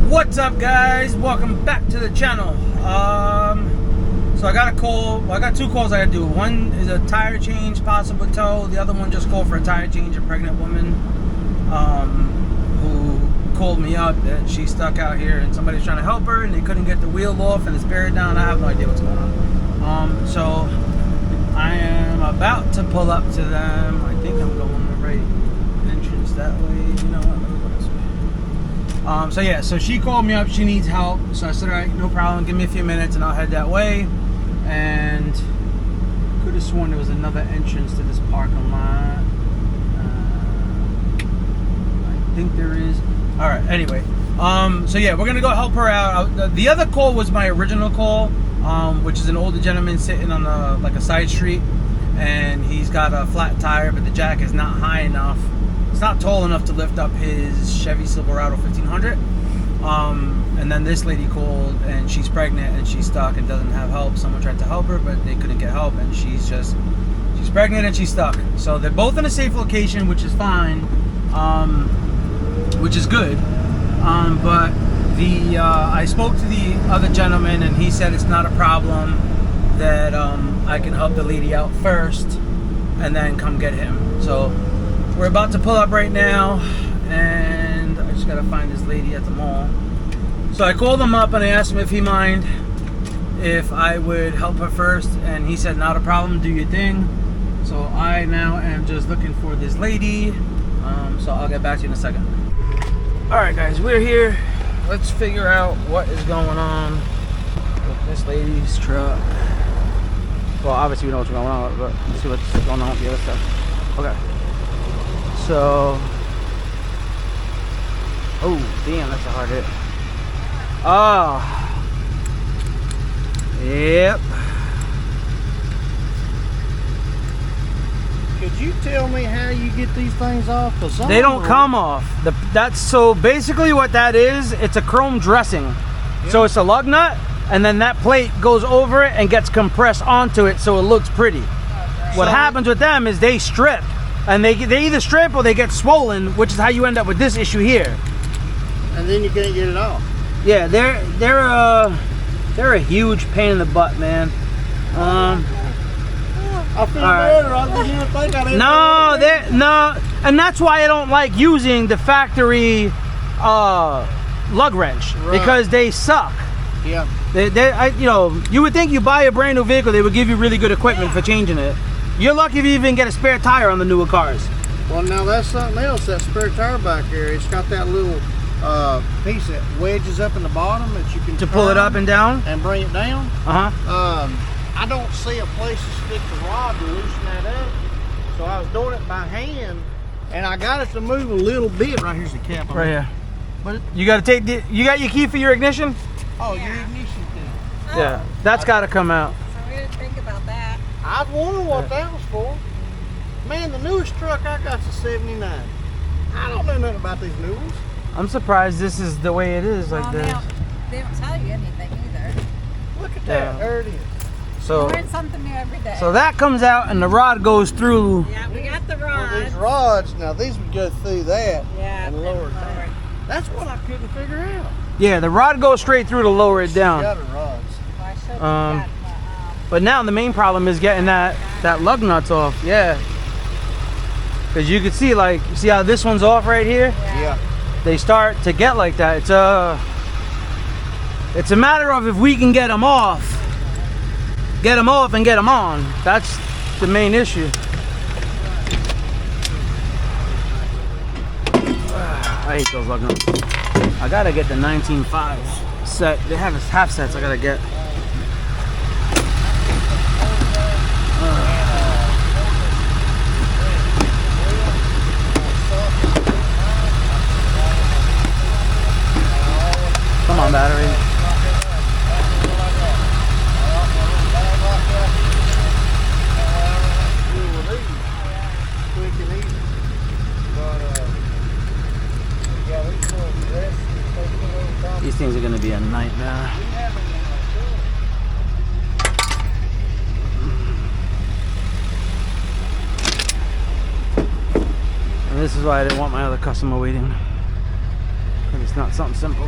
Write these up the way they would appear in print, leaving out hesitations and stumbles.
What's up, guys? Welcome back to the channel. So I got a call. Well, I got two calls I gotta do. One is a tire change, possible tow. The other one just called for a tire change. A pregnant woman who called me up that she's stuck out here and somebody's trying to help her and they couldn't get the wheel off and it's buried down. I have no idea what's going on. So I am about to pull up to them. I think I'm going the right entrance that way. You know what? Let me go this way. So yeah, so she called me up. She needs help. So I said, all right, no problem. Give me a few minutes and I'll head that way. And could have sworn there was another entrance to this parking lot. I think there is. All right. Anyway, so yeah, we're gonna go help her out. The other call was my original call, which is an older gentleman sitting on like a side street, and he's got a flat tire, but the jack is not high enough. It's not tall enough to lift up his Chevy Silverado 1500. And then this lady called and she's pregnant and she's stuck and doesn't have help. Someone tried to help her, but they couldn't get help, and she's pregnant and she's stuck. So they're both in a safe location, which is fine, which is good. But I spoke to the other gentleman and he said it's not a problem, that I can help the lady out first and then come get him. So we're about to pull up right now, and I just gotta find this lady at the mall. So I called him up and I asked him if he mind if I would help her first, and he said not a problem, do your thing. So I now am just looking for this lady. So I'll get back to you in a second. Alright guys, we're here. Let's figure out what is going on with this lady's truck. Well, obviously we know what's going on, but let's see what's going on with the other stuff. Okay. So, oh damn, that's a hard hit. Oh, yep. Could you tell me how you get these things off? They don't come off. That's so basically what that is. It's a chrome dressing. Yep. So it's a lug nut, and then that plate goes over it and gets compressed onto it, so it looks pretty. What happens with them is they strip, and they either strip or they get swollen, which is how you end up with this issue here. And then you can't get it off. Yeah, they're a huge pain in the butt, man. I feel better. I didn't think I didn't. No, and that's why I don't like using the factory lug wrench, right, because they suck. Yeah. You would think you buy a brand new vehicle, they would give you really good equipment for changing it. You're lucky if you even get a spare tire on the newer cars. Well, now that's something else. That spare tire back there, it's got that little piece that wedges up in the bottom that you can pull it up and down and bring it down. Uh-huh. I don't see a place to stick the rod to loosen that up, so I was doing it by hand, and I got it to move a little bit. Right here's the cap. Right here. But you got to take you got your key for your ignition? Oh, yeah. Your ignition key. Oh. Yeah, that's got to come out. So we didn't think about that. I was wondering what that was for. Man, the newest truck I got is a 79. I don't know nothing about these new ones. I'm surprised this is the way it is like this. They don't tell you anything either. Look at that. There it is. So, learn something new every day. So that comes out and the rod goes through. Yeah, we got the rods. Well, these rods, now these would go through that, yeah, and lower it down. That's what I couldn't figure out. Yeah, the rod goes straight through to lower it down. Got rods. Well, I showed you that, but now the main problem is getting that lug nuts off. Yeah. Because you can see, like, see how this one's off right here? Yeah. They start to get like that. It's a matter of if we can get them off and get them on. That's the main issue. I hate those lug nuts. I gotta get the 19.5 set. They have half sets I gotta get. Come on, battery. These things are going to be a nightmare. And this is why I didn't want my other customer waiting. Because it's not something simple.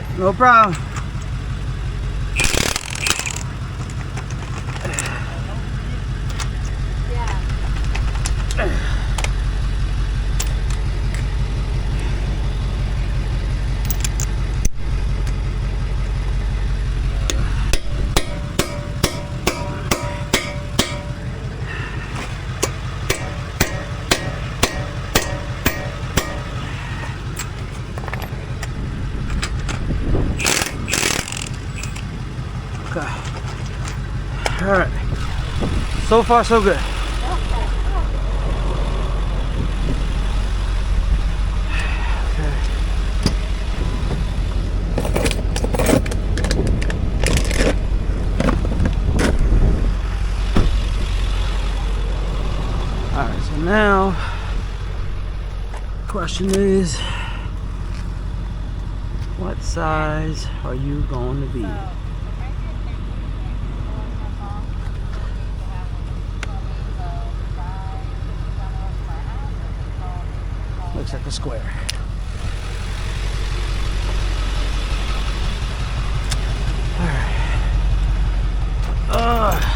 buddy. No problem. Yeah. Okay. All right. So far, so good. All right. So now, question is, what size are you going to be? Looks like a square. All right.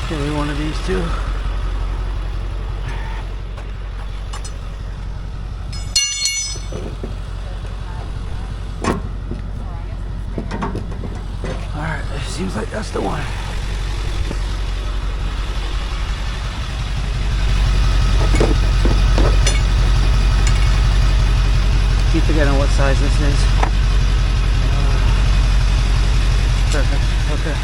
Give me one of these two. Alright, seems like that's the one. Keep forgetting what size this is. Perfect, okay.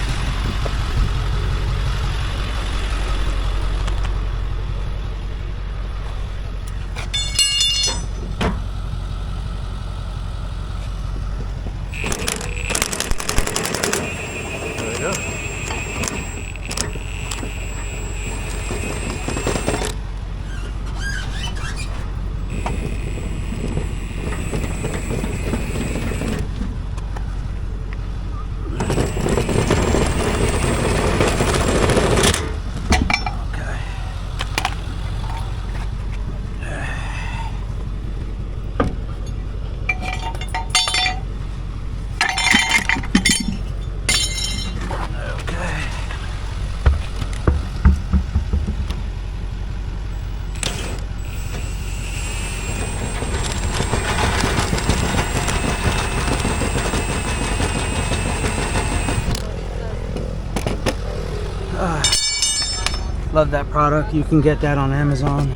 Love that product. You can get that on Amazon.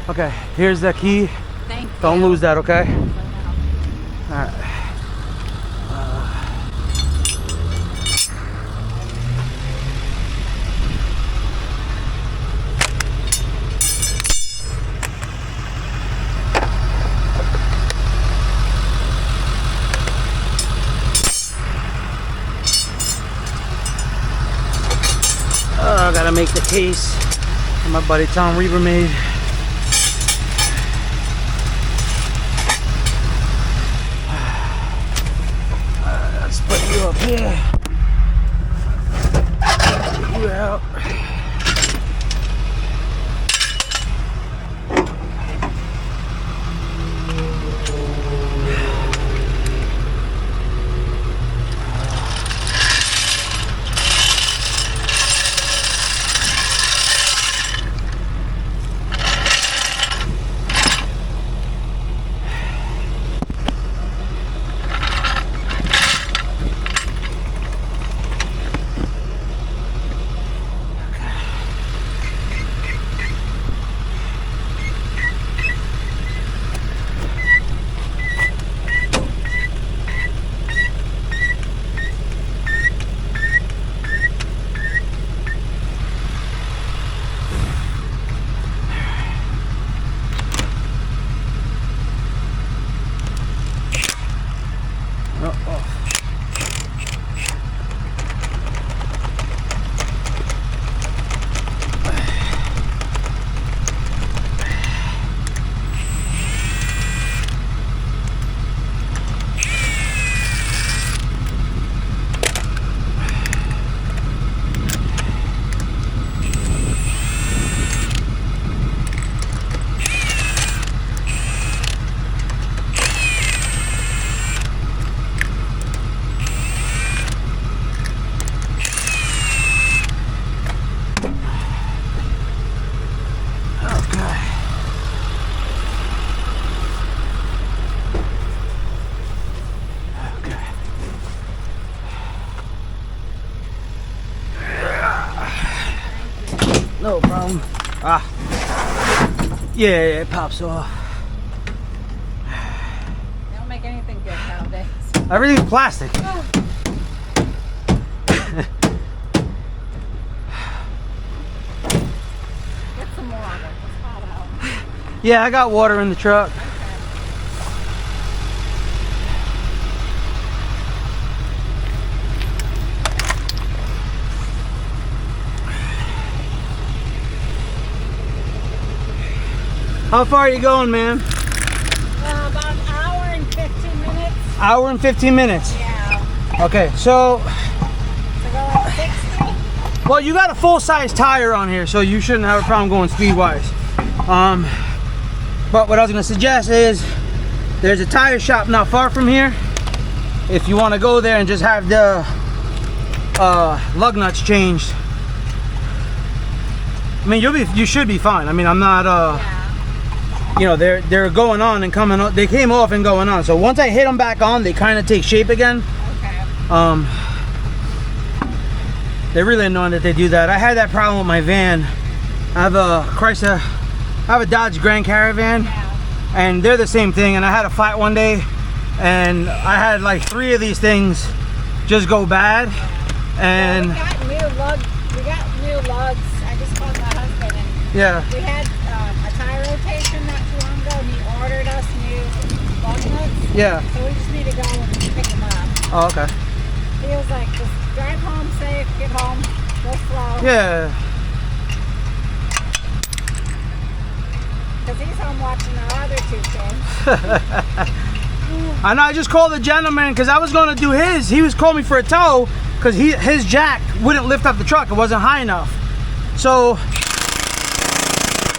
Okay, here's the key. Thank you. Don't lose that, okay? Alright. I gotta make the case that my buddy Tom Reaver made. Let's put you up here. Get you out. no problem. Ah. Yeah, it pops off. They don't make anything good nowadays. Everything's plastic. Oh. Get some water. It's hot out. Yeah, I got water in the truck. How far are you going, man? About an hour and 15 minutes. Hour and 15 minutes. Yeah. Okay, so, So go like 60. well, you got a full-size tire on here, so you shouldn't have a problem going speed-wise. But what I was gonna suggest is, there's a tire shop not far from here. If you want to go there and just have the lug nuts changed, I mean, you should be fine. I mean, I'm not Yeah. you know, they're going on and coming on. They came off and going on. So once I hit them back on, they kind of take shape again. Okay. They're really annoying that they do that. I had that problem with my van. I have a Chrysler, I have a Dodge Grand Caravan, Yeah. and they're the same thing. And I had a flat one day, and I had like 3 of these things just go bad. And We got new lugs. We got new lugs. I just called my husband, and yeah, we had a tire rotation not too long ago, and he ordered us new lug nuts. yeah. So we just need to go and pick them up. Oh, okay. He was like, just drive home safe, get home, go slow. Yeah. Because he's home watching our other 2 kids. I know. I just called the gentleman because I was going to do his. He was calling me for a tow because his jack wouldn't lift up the truck. It wasn't high enough. So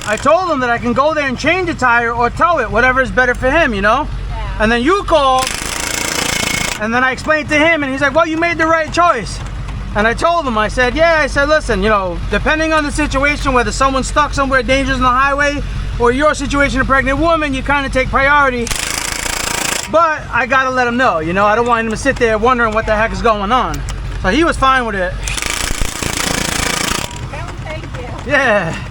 I told him that I can go there and change the tire or tow it, whatever is better for him, you know. Yeah. And then you called, and then I explained to him, and he's like, "Well, you made the right choice." And I told him, I said, "Yeah," I said, "Listen, you know, depending on the situation, whether someone's stuck somewhere dangerous on the highway or your situation, a pregnant woman, you kind of take priority. But I gotta let him know, you know, I don't want him to sit there wondering what the heck is going on." So he was fine with it. Tell him thank you. Yeah.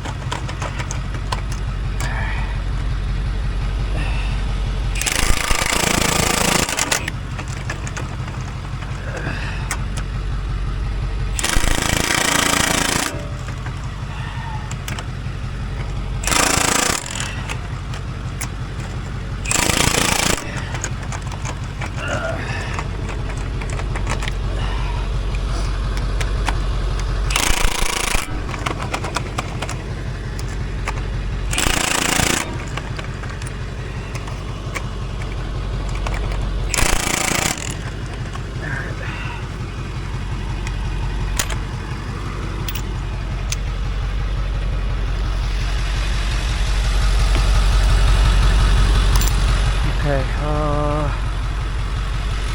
Okay,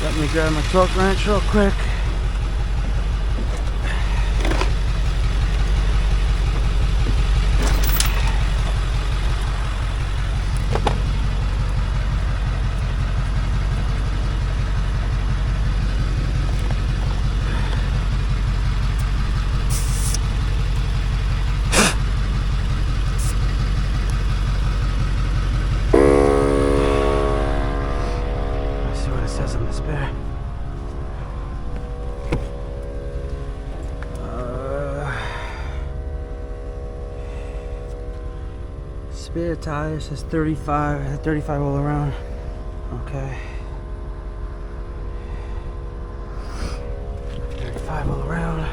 let me grab my torque wrench real quick. Says on the spare. Spare tire says 35, 35 all around. Okay. 35 all around.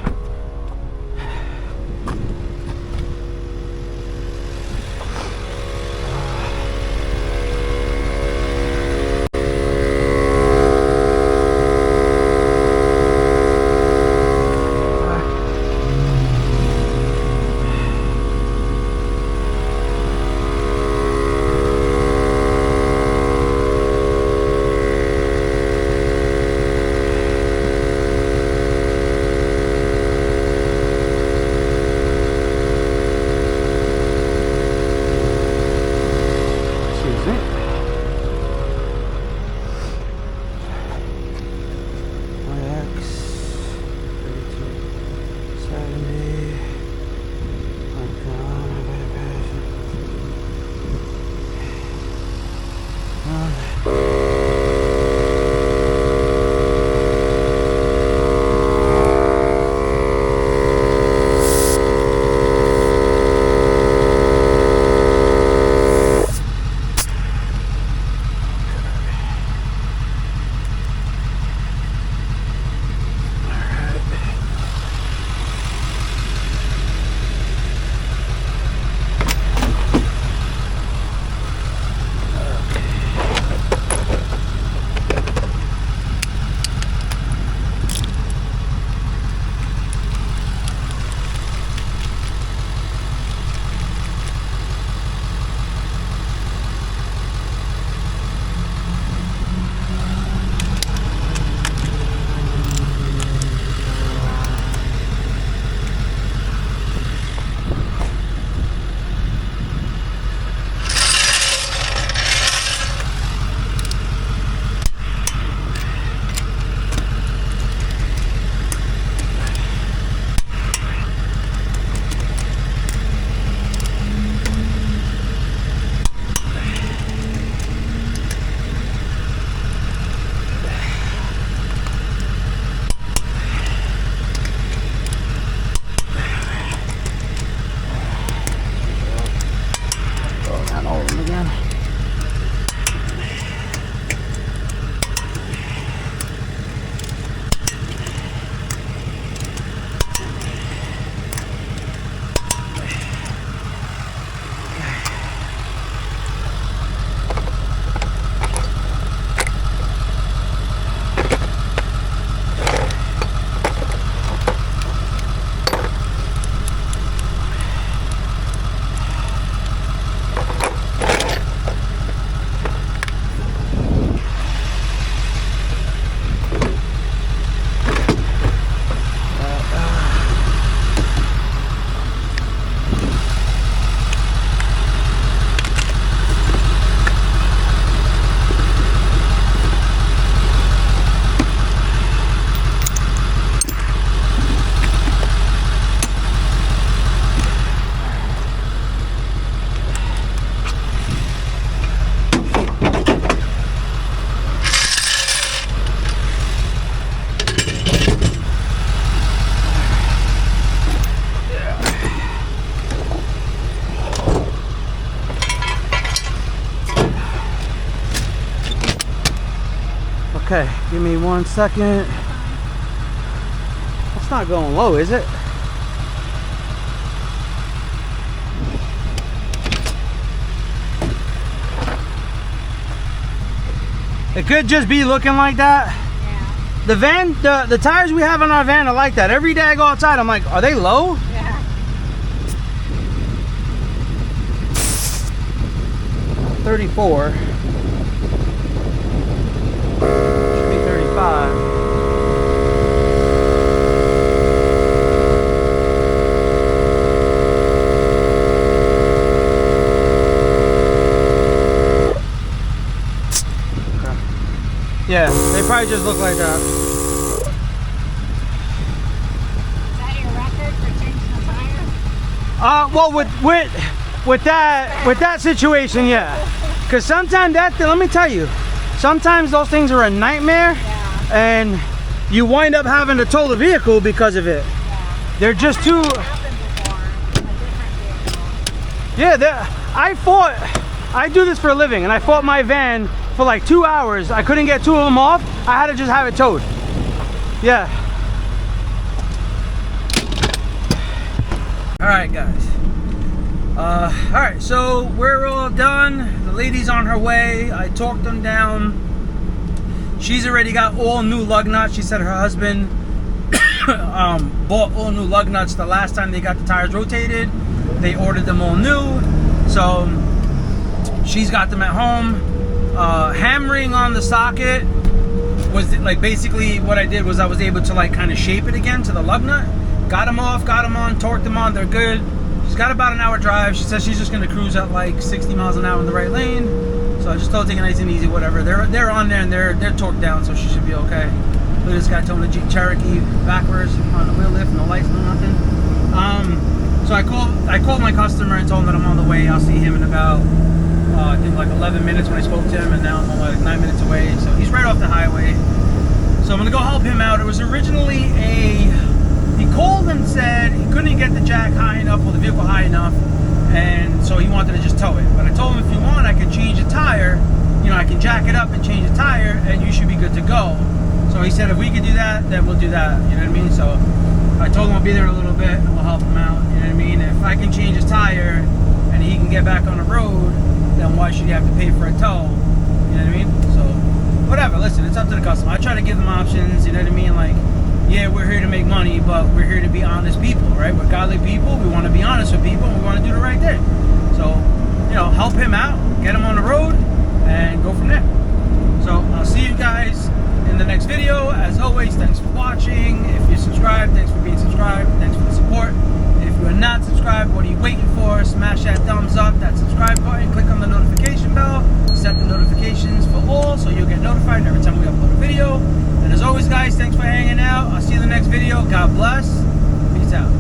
Give me 1 second. It's not going low, is it? It could just be looking like that. Yeah. The van, the tires we have on our van are like that. Every day I go outside, I'm like, are they low? Yeah. 34. Should be 35. Yeah, they probably just look like that. Is that your record for changing the tire? Well, with that situation, yeah. Because sometimes let me tell you, sometimes those things are a nightmare, Yeah. and you wind up having to tow the vehicle because of it. Yeah. They're just too. It's happened before. A different vehicle. Yeah, I do this for a living, and I fought my van for like 2 hours. I couldn't get 2 of them off. I had to just have it towed. Yeah. All right, guys. All right, so we're all done. The lady's on her way. I talked them down. She's already got all new lug nuts. She said her husband bought all new lug nuts the last time they got the tires rotated. They ordered them all new. So she's got them at home. Hammering on the socket was like basically what I did was I was able to like kind of shape it again to the lug nut. Got them off, got them on, torqued them on. They're good. She's got about an hour drive. She says she's just gonna cruise at like 60 miles an hour in the right lane. So I just told her take it nice and easy, whatever. They're on there and they're torqued down, so she should be okay. Look at this guy towing the Jeep Cherokee backwards on the wheel lift, no lights, no nothing. So I called my customer and told him that I'm on the way. I'll see him in about I think like 11 minutes when I spoke to him, and now I'm only like 9 minutes away. So he's right off the highway. So I'm gonna go help him out. It was originally he called and said he couldn't get the jack high enough or the vehicle high enough, and so he wanted to just tow it. But I told him if you want, I can change the tire. You know, I can jack it up and change the tire, and you should be good to go. So he said if we could do that, then we'll do that. You know what I mean? So I told him I'll be there in a little bit and we'll help him out. You know what I mean? If I can change his tire and he can get back on the road, then why should he have to pay for a tow? You know what I mean? So whatever, listen, it's up to the customer. I try to give them options, you know what I mean? Like, yeah, we're here to make money, but we're here to be honest people, right? We're godly people. We want to be honest with people, and we want to do the right thing. So, you know, help him out, get him on the road, and go from there. So I'll see you guys in the next video. As always, thanks for watching. If you're subscribed, thanks for being subscribed. Thanks for the support. If you are not subscribed, what are you waiting for? Smash that thumbs up, that subscribe button, click on the notification bell, set the notifications for all so you'll get notified every time we upload a video. And as always, guys, thanks for hanging out. I'll see you in the next video. God bless. Peace out.